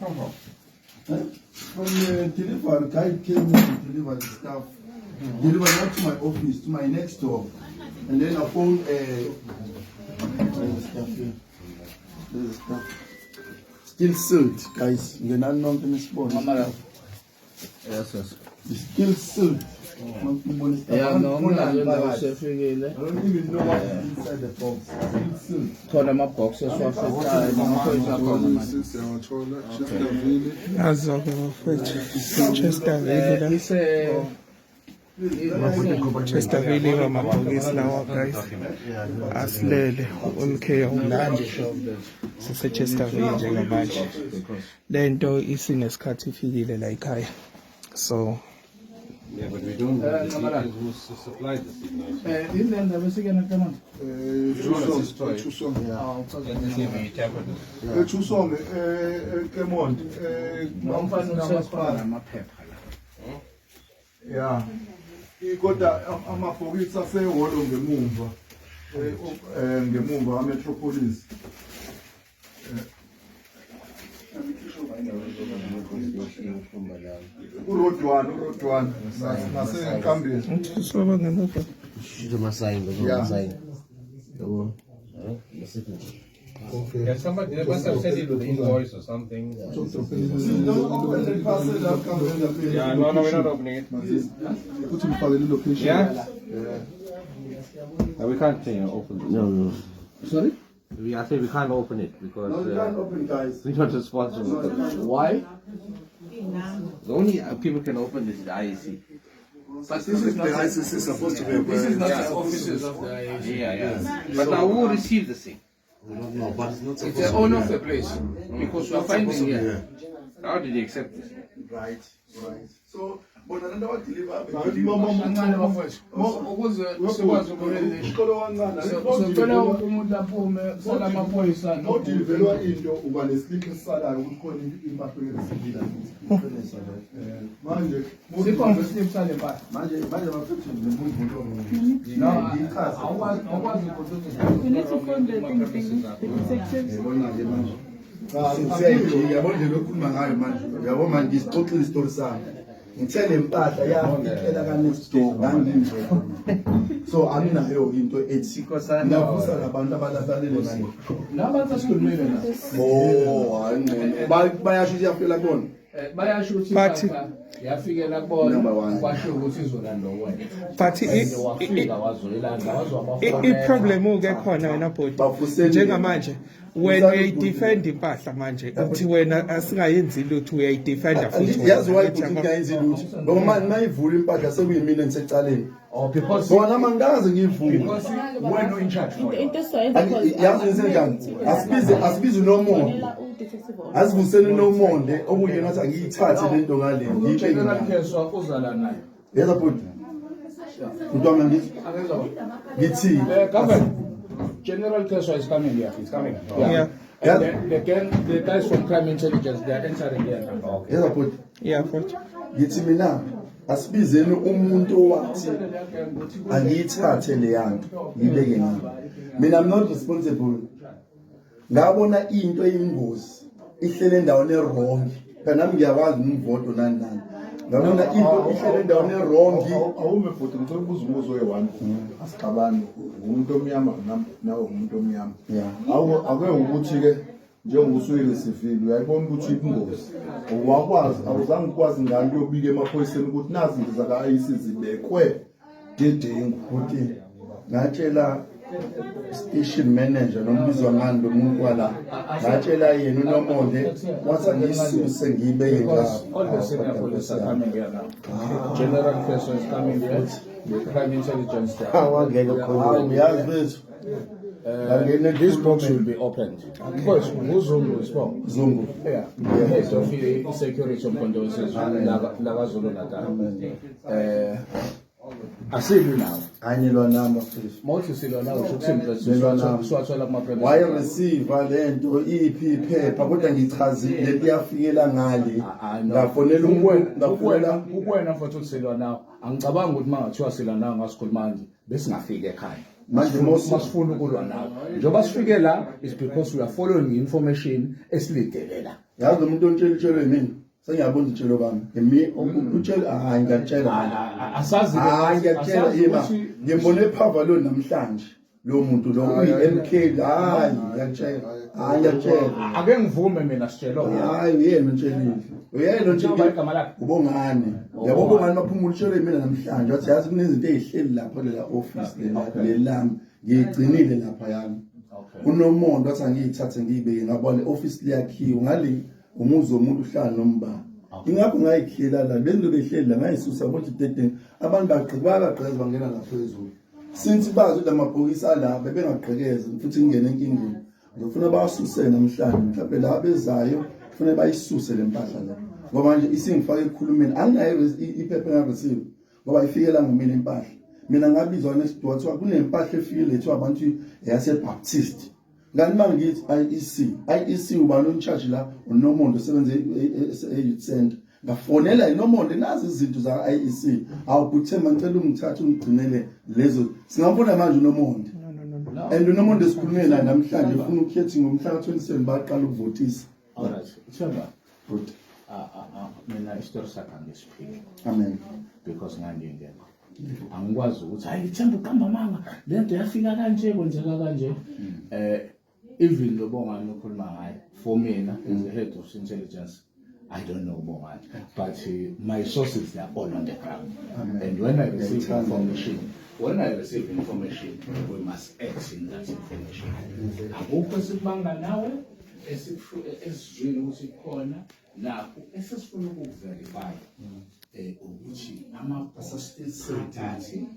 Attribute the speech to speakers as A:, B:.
A: From the delivery, guy came in to deliver the stuff. Deliver not to my office, to my next door. And then I found there's the stuff here. There's the stuff. Still sealed, guys. You're not in this board.
B: Yes, yes.
A: It's still sealed.
B: Yeah, no, I don't
A: even know what's inside the box. Still sealed.
B: Khona ama-boxes wafika
C: Azoke bafethu Chesterville Chesterville amabhokisi lawa guys asilele uMK umlanje sise Chesterville njengamanje lento isinesikhathi ifikile la ekhaya so
D: yeah, but we don't know who supplied the signal.
A: Yeah. Kodwa amabhokisi aseholo ngemumva ngemumva aMetropolis. Urodwana nasenkambeni.
C: soba ngemuva
D: Yeah, somebody they must have said it with the invoice or something. Yeah, no, we're not opening it.
A: Put him for the location.
D: Yeah? We can't open it.
B: No.
D: Sorry? I say we can't open it because
A: No, you can't open, guys.
D: we're not responsible.
B: Why? The only people can open this is the IEC.
A: But this is not the ICC supposed to be.
B: This is not the offices of the IEC. Yeah. But now who received the thing?
A: We don't know, but it's not.
B: It's the owner of the place because we are finding here. How did he accept this?
A: Right. So, but another one deliver.
B: Socela umuntu aphume sala amaphoyisa
A: No deliver into uba neslip esalayo ukukhona impahla yezibila. Manje
B: sikhona slip sale mpahla.
A: manje bafethu ngemuntu lo.
B: No, awukwazi
E: You need to phone the thing.
A: Yabona-ke manje. Yabona nje lokhuluma ngayo manje. Yabo manje ngisixoxile isitori sami. Ngithele impahla yafikela ka next door nganginje. So anginayo into ethi navusa labantu abalahlalele ngani.
B: nabantu asikhulumile la.
A: Bayasho ukuthi yafela kona.
B: Bayasho ukuthi
C: But-
B: impahla yafikela kubona
A: Number one.
B: kwasho ukuthi izolanda wena.
C: but
B: Wafika wazoyilanda wazobafona.
C: i-problem uke khona wena bhodi
A: Bafuseni-
C: njengamanje wena uyayidefend impahla manje uthi wena asingayenzi lutho uyayidefenda futhi
A: Yazi why ukuthi ngiyayenza lutho. Ngoba manje mayivula impahla sekuyimina engisecaleni.
B: Because
A: Bona mangaze ngivule.
B: we're not in charge for it.
A: Yazi ngisenjani? Asibize uNomonde. Asivuseni uNomonde okuyena athi angiyithathe lento ngale.
B: General case wakuzala nayo.
A: Yeza bhodi. Mntwana ngithi ngithi
B: Governor, General Keswa is coming here. He's coming.
C: Yeah.
B: And the guys from crime intelligence, they are entering here now. Okay.
A: yeza bhodi.
C: yeah futhi
A: Ngithi mina asibizeni umuntu owathi angiyithathe le yanto ngibeke ngini. Mina I'm not responsible. Ngabona into eyingozi ihlele endaweni errong. Phela nami ngiyakwazi umvoto nani. Ngabona into ihlele endaweni errong.
F: Awume futhi ngicela ukubuza umuzo we-1 asixabane umuntu omnyama nawe umuntu omnyama.
A: Yeah.
F: Ake ukuthi-ke njengoba usuyireceive uyayibona ukuthi ingozi awuzange ukwazi ngani uyobika emaphoyiseni ukuthi nazi izinto zaka-IEC zibekwe dedengu.
A: Ukuthi ngatshela station manager nombizwa ngani lo muntu wala. Ngatshela yena uNomonde wathi angiyisuse ngiyibeke
B: All the senior police are coming here now. General Keswa is coming here. The crime intelligence. They are-
A: Uyazi bethu.
B: This box will be opened. Of course, Zungu is well.
A: Zungu.
B: Yeah, the head of the security of condolences, Lagazulu Natal. Asilu now.
A: Ayinelwa number please.
B: Mawuthi silwa nawo
A: Silwa nawo.
B: siwathola kuma-premises.
A: Why receive lento iphi phepha kodwa ngichazile liyafikela ngale. Ngafonela ngafonela
B: ukwena mfowethu usilwa nawo angicabanga ukuthi mangathiwa silwa nawo ngasikhuluma nje besingafika ekhaya
A: manje
B: masifuna ukulwa nawo njengoba sifike la is because we are following information esilidelela
A: yazi umuntu ontshela mina sengiyabona utshelo bami utshelo ngiyatshela
B: asazi
A: ngiyatshela
B: asazi
A: yima
B: ukuthi-
A: ngimbone ephava lo namhlanje lo muntu lo uyi-MK ngiyatshela
B: ake ngivume mina sitshelo
A: hayi uyena ontshelile uyena
B: Njengoba igama lakhe.
A: ubongane yabo ubongane baphumula utshele mina namhlanje wathi yazi kunezinto ezihleli lapha lela office lelami ngiyigcinile lapha yami unomondo wathi angiyithathe ngiyibeke ngabona office liyakhiwa ngale umuzi womuntu uhlala nombani ingakho ngayikhela la bengilobe ehleli la ngayisusa ukuthi dedeni abantu bagqibagqeza bangena ngaphezulu since bazi ukuthi amabhokisi alapha bengagqekeza futhi ngingene enkingeni ngifuna bawasuse namhlanje mhlawumbe la bezayo kufanele bayisuse le mpahla la ngoba manje isingifake ekukhulumeni anginayo iphepha engareceive ngoba ifikela ngumina impahla mina ngabizwa nesidwa thiwa kunempahla efikile ethiwa abantu yasebaptist ngani mangithi IEC ubani uncharge la uNomondo osebenza e-youth center ngafonela iNomondo nazi izinto za IEC awukuthema ngicela ungithathe ungigcinele lezo singafuna manje uNomondo and uNomondo esikhulume naye namhlanje ufuna ukukhetha ngomhla ka-27 baqala ukuvotisa
B: alright Themba
A: good
B: mina isitori sakhe angisiphiki
A: amen
B: because ngangingekho angikwazi ukuthi hayi Themba uqamba amanga lento yafika kanje kwenzeka kanje even lo Bongani okhuluma ngayo for mina as the head of intelligence I don't know Bongani but my sources they are all on the ground and when I receive information we must act in that information akukho esibanga nawe esizwini ukuthi khona lapho esesifuna ukuverify ukuthi ama-posts athathi